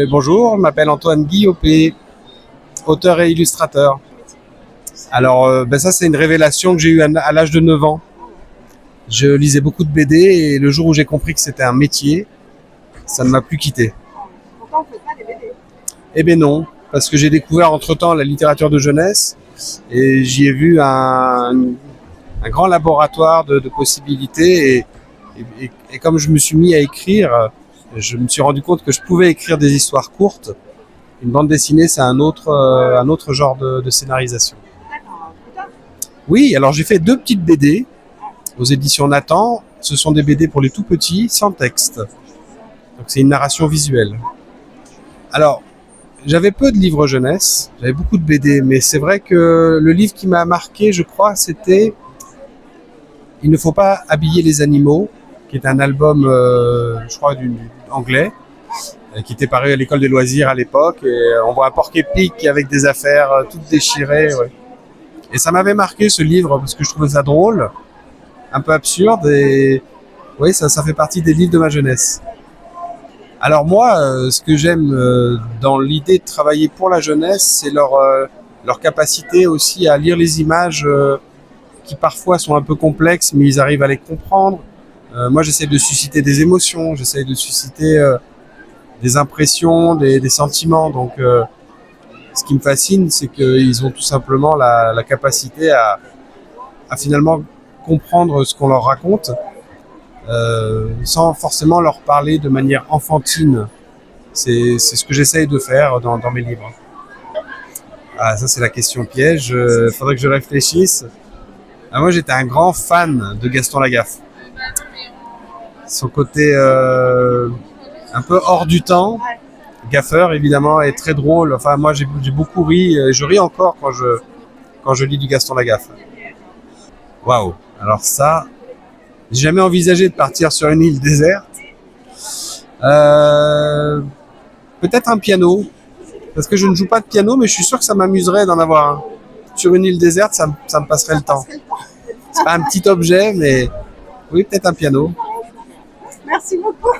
Bonjour, je m'appelle Antoine Guillopé, auteur et illustrateur. Alors, ça, c'est une révélation que j'ai eue à l'âge de 9 ans. Je lisais beaucoup de BD et le jour où j'ai compris que c'était un métier, ça ne m'a plus quitté. Pourquoi on ne fait pas des BD? Eh bien non, parce que j'ai découvert entre-temps la littérature de jeunesse et j'y ai vu un grand laboratoire de possibilités et comme je me suis mis à écrire, je me suis rendu compte que je pouvais écrire des histoires courtes. Une bande dessinée, c'est un autre genre de scénarisation. D'accord, putain. Oui, alors j'ai fait 2 petites BD aux éditions Nathan. Ce sont des BD pour les tout petits, sans texte. Donc c'est une narration visuelle. Alors, j'avais peu de livres jeunesse, j'avais beaucoup de BD, mais c'est vrai que le livre qui m'a marqué, je crois, c'était Il ne faut pas habiller les animaux, qui est un album, je crois, anglais, qui était paru à l'école des loisirs à l'époque. Et on voit un porc-épic avec des affaires toutes déchirées. Ouais. Et ça m'avait marqué ce livre parce que je trouvais ça drôle, un peu absurde. Et oui, ça fait partie des livres de ma jeunesse. Alors moi, ce que j'aime dans l'idée de travailler pour la jeunesse, c'est leur capacité aussi à lire les images qui parfois sont un peu complexes, mais ils arrivent à les comprendre. Moi, j'essaie de susciter des émotions, j'essaie de susciter des impressions, des sentiments. Donc, ce qui me fascine, c'est qu'ils ont tout simplement la capacité à finalement comprendre ce qu'on leur raconte, sans forcément leur parler de manière enfantine. C'est ce que j'essaye de faire dans mes livres. Ah, ça c'est la question piège. Faudrait que je réfléchisse. Ah, moi, j'étais un grand fan de Gaston Lagaffe. Son côté un peu hors du temps, gaffeur évidemment, est très drôle. Enfin, moi, j'ai beaucoup ri. Je ris encore quand je lis du Gaston Lagaffe. Waouh. Alors ça, j'ai jamais envisagé de partir sur une île déserte. Peut-être un piano, parce que je ne joue pas de piano, mais je suis sûr que ça m'amuserait d'en avoir un. Sur une île déserte, ça me passerait le temps. C'est pas un petit objet, mais oui, peut-être un piano. Merci beaucoup.